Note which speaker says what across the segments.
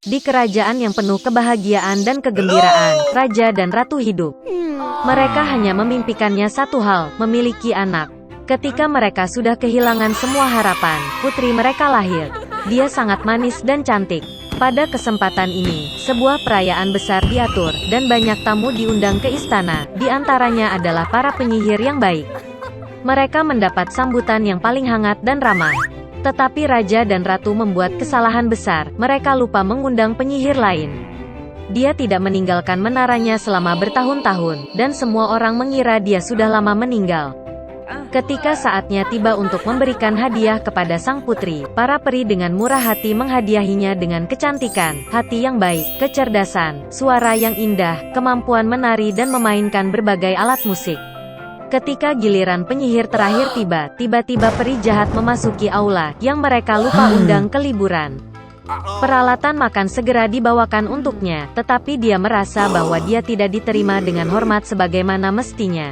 Speaker 1: Di kerajaan yang penuh kebahagiaan dan kegembiraan, raja dan ratu hidup. Mereka hanya memimpikannya satu hal, memiliki anak. Ketika mereka sudah kehilangan semua harapan, putri mereka lahir. Dia sangat manis dan cantik. Pada kesempatan ini, sebuah perayaan besar diatur, dan banyak tamu diundang ke istana, di antaranya adalah para penyihir yang baik. Mereka mendapat sambutan yang paling hangat dan ramah. Tetapi raja dan ratu membuat kesalahan besar, mereka lupa mengundang penyihir lain. Dia tidak meninggalkan menaranya selama bertahun-tahun, dan semua orang mengira dia sudah lama meninggal. Ketika saatnya tiba untuk memberikan hadiah kepada sang putri, para peri dengan murah hati menghadiahinya dengan kecantikan, hati yang baik, kecerdasan, suara yang indah, kemampuan menari dan memainkan berbagai alat musik. Ketika giliran penyihir terakhir tiba, tiba-tiba peri jahat memasuki aula, yang mereka lupa undang ke liburan. Peralatan makan segera dibawakan untuknya, tetapi dia merasa bahwa dia tidak diterima dengan hormat sebagaimana mestinya.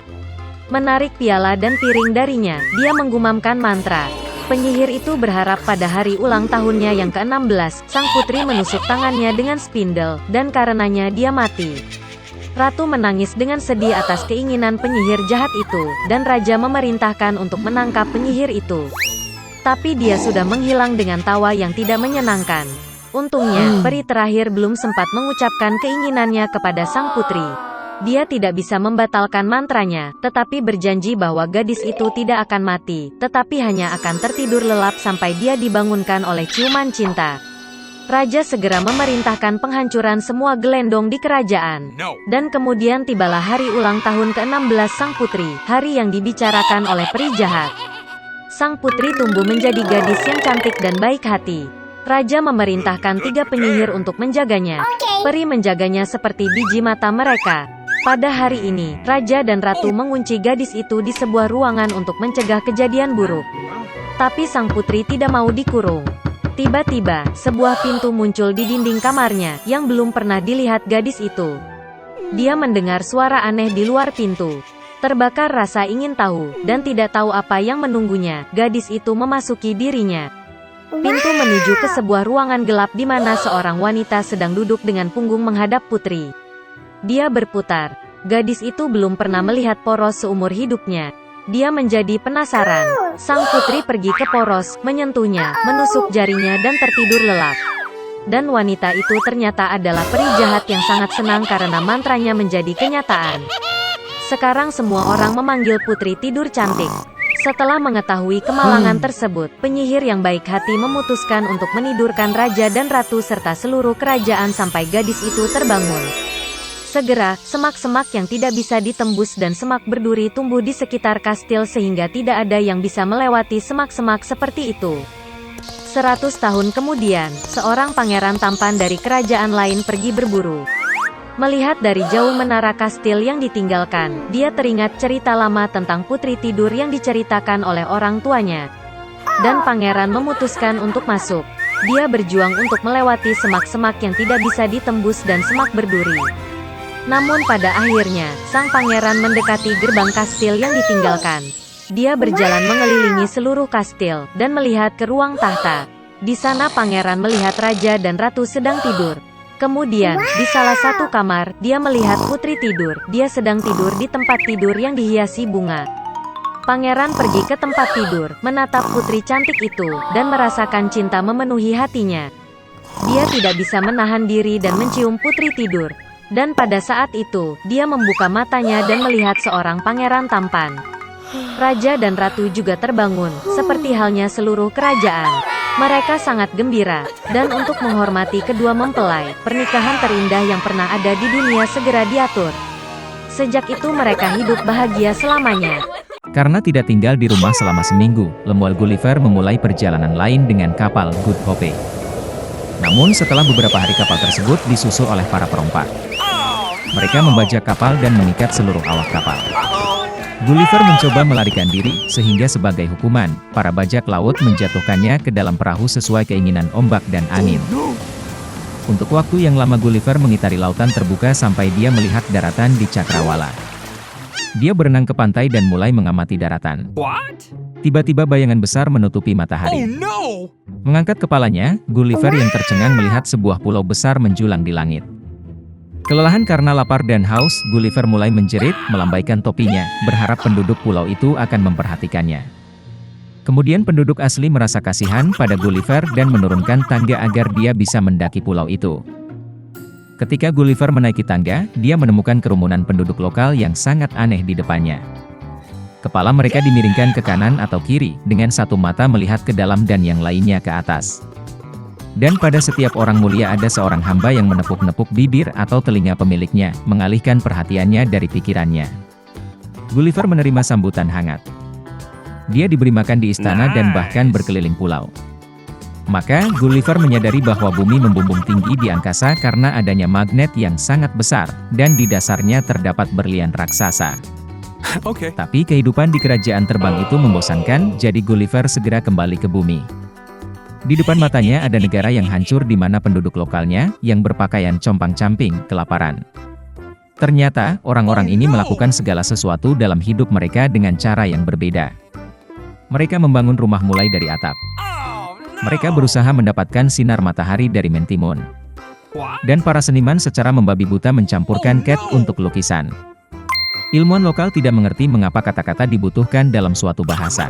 Speaker 1: Menarik piala dan piring darinya, dia menggumamkan mantra. Penyihir itu berharap pada hari ulang tahunnya yang ke-16, sang putri menusuk tangannya dengan spindel, dan karenanya dia mati. Ratu menangis dengan sedih atas keinginan penyihir jahat itu, dan raja memerintahkan untuk menangkap penyihir itu. Tapi dia sudah menghilang dengan tawa yang tidak menyenangkan. Untungnya, peri terakhir belum sempat mengucapkan keinginannya kepada sang putri. Dia tidak bisa membatalkan mantranya, tetapi berjanji bahwa gadis itu tidak akan mati, tetapi hanya akan tertidur lelap sampai dia dibangunkan oleh ciuman cinta. Raja segera memerintahkan penghancuran semua gelendong di kerajaan. Dan kemudian tibalah hari ulang tahun ke-16 sang putri, hari yang dibicarakan oleh peri jahat. Sang putri tumbuh menjadi gadis yang cantik dan baik hati. Raja memerintahkan 3 penyihir untuk menjaganya. Peri menjaganya seperti biji mata mereka. Pada hari ini, raja dan ratu mengunci gadis itu di sebuah ruangan untuk mencegah kejadian buruk. Tapi sang putri tidak mau dikurung. Tiba-tiba, sebuah pintu muncul di dinding kamarnya, yang belum pernah dilihat gadis itu. Dia mendengar suara aneh di luar pintu. Terbakar rasa ingin tahu, dan tidak tahu apa yang menunggunya, gadis itu memasuki dirinya. Pintu menuju ke sebuah ruangan gelap di mana seorang wanita sedang duduk dengan punggung menghadap putri. Dia berputar. Gadis itu belum pernah melihat poros seumur hidupnya. Dia menjadi penasaran. Sang putri pergi ke poros, menyentuhnya, menusuk jarinya dan tertidur lelap. Dan wanita itu ternyata adalah peri jahat yang sangat senang karena mantranya menjadi kenyataan. Sekarang semua orang memanggil putri tidur cantik. Setelah mengetahui kemalangan tersebut, penyihir yang baik hati memutuskan untuk menidurkan raja dan ratu serta seluruh kerajaan sampai gadis itu terbangun. Segera, semak-semak yang tidak bisa ditembus dan semak berduri tumbuh di sekitar kastil sehingga tidak ada yang bisa melewati semak-semak seperti itu. 100 tahun kemudian, seorang pangeran tampan dari kerajaan lain pergi berburu. Melihat dari jauh menara kastil yang ditinggalkan, dia teringat cerita lama tentang putri tidur yang diceritakan oleh orang tuanya. Dan pangeran memutuskan untuk masuk. Dia berjuang untuk melewati semak-semak yang tidak bisa ditembus dan semak berduri. Namun pada akhirnya, sang pangeran mendekati gerbang kastil yang ditinggalkan. Dia berjalan mengelilingi seluruh kastil, dan melihat ke ruang tahta. Di sana pangeran melihat raja dan ratu sedang tidur. Kemudian, di salah satu kamar, dia melihat putri tidur. Dia sedang tidur di tempat tidur yang dihiasi bunga. Pangeran pergi ke tempat tidur, menatap putri cantik itu, dan merasakan cinta memenuhi hatinya. Dia tidak bisa menahan diri dan mencium putri tidur. Dan pada saat itu, dia membuka matanya dan melihat seorang pangeran tampan. Raja dan ratu juga terbangun, seperti halnya seluruh kerajaan. Mereka sangat gembira, dan untuk menghormati kedua mempelai, pernikahan terindah yang pernah ada di dunia segera diatur. Sejak itu mereka hidup bahagia selamanya.
Speaker 2: Karena tidak tinggal di rumah selama seminggu, Lemuel Gulliver memulai perjalanan lain dengan kapal Good Hope. Namun setelah beberapa hari kapal tersebut disusul oleh para perompak. Mereka membajak kapal dan mengikat seluruh awak kapal. Gulliver mencoba melarikan diri, sehingga sebagai hukuman, para bajak laut menjatuhkannya ke dalam perahu sesuai keinginan ombak dan angin. Untuk waktu yang lama Gulliver mengitari lautan terbuka sampai dia melihat daratan di Cakrawala. Dia berenang ke pantai dan mulai mengamati daratan. Tiba-tiba bayangan besar menutupi matahari. Mengangkat kepalanya, Gulliver yang tercengang melihat sebuah pulau besar menjulang di langit. Kelelahan karena lapar dan haus, Gulliver mulai menjerit, melambaikan topinya, berharap penduduk pulau itu akan memperhatikannya. Kemudian penduduk asli merasa kasihan pada Gulliver dan menurunkan tangga agar dia bisa mendaki pulau itu. Ketika Gulliver menaiki tangga, dia menemukan kerumunan penduduk lokal yang sangat aneh di depannya. Kepala mereka dimiringkan ke kanan atau kiri, dengan satu mata melihat ke dalam dan yang lainnya ke atas. Dan pada setiap orang mulia ada seorang hamba yang menepuk-nepuk bibir atau telinga pemiliknya, mengalihkan perhatiannya dari pikirannya. Gulliver menerima sambutan hangat. Dia diberi makan di istana dan bahkan berkeliling pulau. Maka, Gulliver menyadari bahwa bumi membumbung tinggi di angkasa karena adanya magnet yang sangat besar, dan di dasarnya terdapat berlian raksasa. Tapi kehidupan di kerajaan terbang itu membosankan, jadi Gulliver segera kembali ke bumi. Di depan matanya ada negara yang hancur di mana penduduk lokalnya, yang berpakaian compang-camping, kelaparan. Ternyata, orang-orang ini melakukan segala sesuatu dalam hidup mereka dengan cara yang berbeda. Mereka membangun rumah mulai dari atap. Mereka berusaha mendapatkan sinar matahari dari mentimun. Dan para seniman secara membabi buta mencampurkan cat untuk lukisan. Ilmuwan lokal tidak mengerti mengapa kata-kata dibutuhkan dalam suatu bahasa.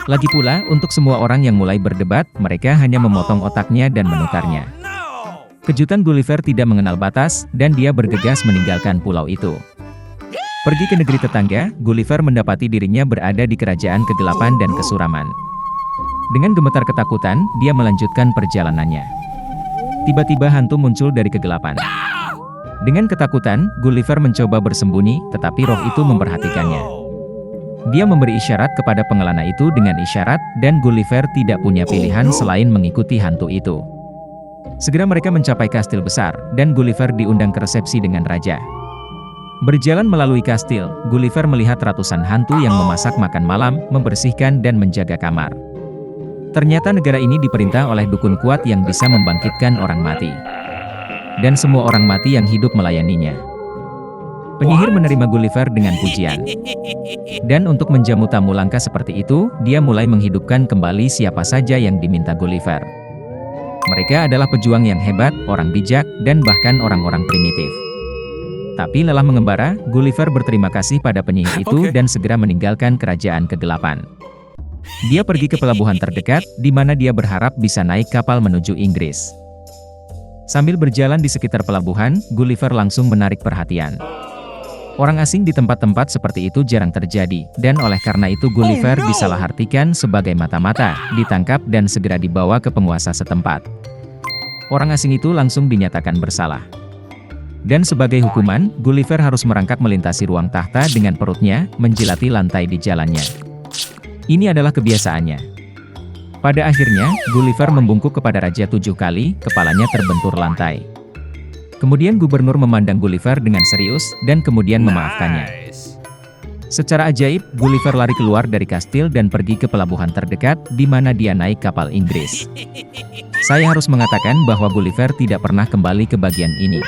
Speaker 2: Lagi pula, untuk semua orang yang mulai berdebat, mereka hanya memotong otaknya dan menukarnya. Kejutan Gulliver tidak mengenal batas, dan dia bergegas meninggalkan pulau itu. Pergi ke negeri tetangga, Gulliver mendapati dirinya berada di kerajaan kegelapan dan kesuraman. Dengan gemetar ketakutan, dia melanjutkan perjalanannya. Tiba-tiba hantu muncul dari kegelapan. Dengan ketakutan, Gulliver mencoba bersembunyi, tetapi roh itu memperhatikannya. Dia memberi isyarat kepada pengelana itu dengan isyarat, dan Gulliver tidak punya pilihan selain mengikuti hantu itu. Segera mereka mencapai kastil besar, dan Gulliver diundang ke resepsi dengan raja. Berjalan melalui kastil, Gulliver melihat ratusan hantu yang memasak makan malam, membersihkan dan menjaga kamar. Ternyata negara ini diperintah oleh dukun kuat yang bisa membangkitkan orang mati. Dan semua orang mati yang hidup melayaninya. Penyihir menerima Gulliver dengan pujian. Dan untuk menjamu tamu langka seperti itu, dia mulai menghidupkan kembali siapa saja yang diminta Gulliver. Mereka adalah pejuang yang hebat, orang bijak, dan bahkan orang-orang primitif. Tapi lelah mengembara, Gulliver berterima kasih pada penyihir itu dan segera meninggalkan kerajaan kegelapan. Dia pergi ke pelabuhan terdekat, di mana dia berharap bisa naik kapal menuju Inggris. Sambil berjalan di sekitar pelabuhan, Gulliver langsung menarik perhatian. Orang asing di tempat-tempat seperti itu jarang terjadi, dan oleh karena itu Gulliver disalahartikan sebagai mata-mata, ditangkap dan segera dibawa ke penguasa setempat. Orang asing itu langsung dinyatakan bersalah. Dan sebagai hukuman, Gulliver harus merangkak melintasi ruang tahta dengan perutnya, menjilati lantai di jalannya. Ini adalah kebiasaannya. Pada akhirnya, Gulliver membungkuk kepada raja 7 kali, kepalanya terbentur lantai. Kemudian gubernur memandang Gulliver dengan serius, dan kemudian memaafkannya. Secara ajaib, Gulliver lari keluar dari kastil dan pergi ke pelabuhan terdekat, di mana dia naik kapal Inggris. Saya harus mengatakan bahwa Gulliver tidak pernah kembali ke bagian ini.